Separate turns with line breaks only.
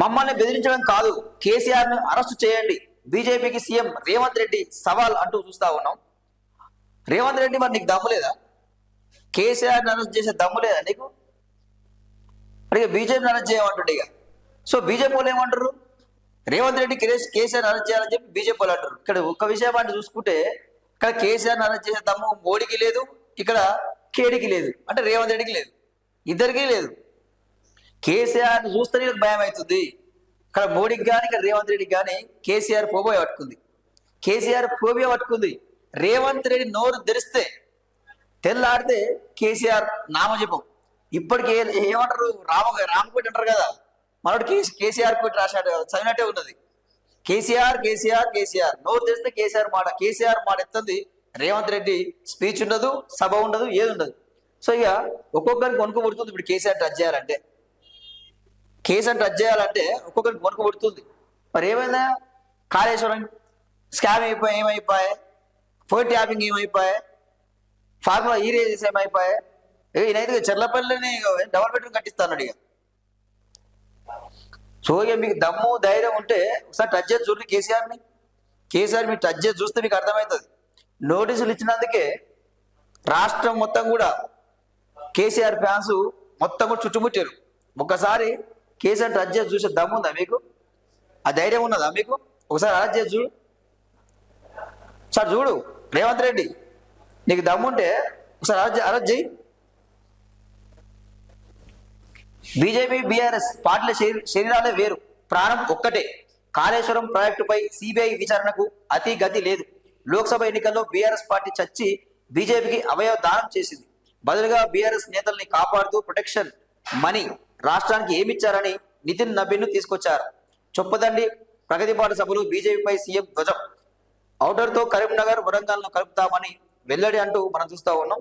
మమ్మల్ని బెదిరించడం కాదు, కేసీఆర్ ను అరెస్ట్ చేయండి, బీజేపీకి సీఎం రేవంత్ రెడ్డి సవాల్ అంటూ చూస్తా ఉన్నాం. రేవంత్ రెడ్డి మరి నీకు దమ్ము లేదా? కేసీఆర్ అరెస్ట్ చేసే దమ్ము లేదా నీకు? ఇక బీజేపీని అరెస్ట్ చేయమంటుండే. ఇక సో బీజేపీ వాళ్ళు ఏమంటారు, రేవంత్ రెడ్డి కేసీఆర్ అరెస్ట్ చేయాలని చెప్పి బీజేపీ వాళ్ళు అంటారు. ఇక్కడ ఒక్క విషయం అంటే చూసుకుంటే, ఇక్కడ కేసీఆర్ అరెస్ట్ చేసే దమ్ము మోడీకి లేదు, ఇక్కడ కేడీకి లేదు, అంటే రేవంత్ రెడ్డికి లేదు, ఇద్దరికీ లేదు. కేసీఆర్ చూస్తే నీకు భయం అవుతుంది. ఇక్కడ మోడీకి కానీ ఇక్కడ రేవంత్ రెడ్డికి కానీ కేసీఆర్ ఫోబియా పట్టుకుంది. కేసీఆర్ ఫోబియా పట్టుకుంది. రేవంత్ రెడ్డి నోరు తెరిస్తే తెల్లాడితే కేసీఆర్ నామజపం. ఇప్పటికి ఏమంటారు, రామకోటి అంటారు కదా, మనోడు కేసీఆర్ కోటి రాశాడు, చదివినట్టే ఉన్నది. కేసీఆర్ కేసీఆర్ కేసీఆర్ నోరు తెరిస్తే కేసీఆర్ మాట ఎత్తుంది. రేవంత్ రెడ్డి స్పీచ్ ఉండదు, సభ ఉండదు, ఏది ఉండదు. సో ఇక ఒక్కొక్కరికి వణుకు పుడుతుంది. ఇప్పుడు కేసీఆర్ టచ్ చేయాలంటే ఒక్కొక్కరికి వణుకు పుడుతుంది. మరి ఏమైందా, కాళేశ్వరం స్కామ్ ఏమైపోయాయి, ఫోన్ ట్యాపింగ్ ఏమైపోయాయి, ఫార్ములా ఈరేజెస్ ఏమైపోయాయి. ఈయనైతే చెర్లపల్లిని డబుల్ బెడ్రూమ్ కట్టిస్తాను ఇక. సో ఇక మీకు దమ్ము ధైర్యం ఉంటే ఒకసారి టచ్ చేసి చూడండి కేసీఆర్ మీరు టచ్ చేసి చూస్తే మీకు అర్థమవుతుంది. నోటీసులు ఇచ్చినందుకే రాష్ట్రం మొత్తం కూడా కేసీఆర్ ఫ్యాన్స్ మొత్తం కూడా చుట్టుముట్టారు. ఒక్కసారి కేసీఆర్ టచ్ చేసి చూసే దమ్ము ఉందా మీకు? ఆ ధైర్యం ఉన్నదా మీకు? ఒకసారి అరెస్ట్ చేసి చూడు, సార్ చూడు రేవంత్ రెడ్డి, నీకు దమ్ముంటే ఒకసారి అరెస్ట్ చేయి. బీజేపీ బీఆర్ఎస్ పార్టీల శరీరాలే వేరు, ప్రాణం ఒక్కటే. కాళేశ్వరం ప్రాజెక్టుపై సిబిఐ విచారణకు అతి గతి లేదు. లోక్సభ ఎన్నికల్లో బీఆర్ఎస్ పార్టీ చచ్చి బీజేపీకి అవయవ దానం చేసింది. బదులుగా బీఆర్ఎస్ నేతల్ని కాపాడుతూ ప్రొటెక్షన్ మనీ రాష్ట్రానికి ఏమిచ్చారని నితిన్ నబీన్ తీసుకొచ్చారు. చొప్పదండి ప్రగతిపాటు సభలు బీజేపీపై సీఎం ధ్వజం. ఔటర్తో కరీంనగర్ వరంగల్ను కలుపుతామని వెల్లడి అంటూ మనం చూస్తా ఉన్నాం.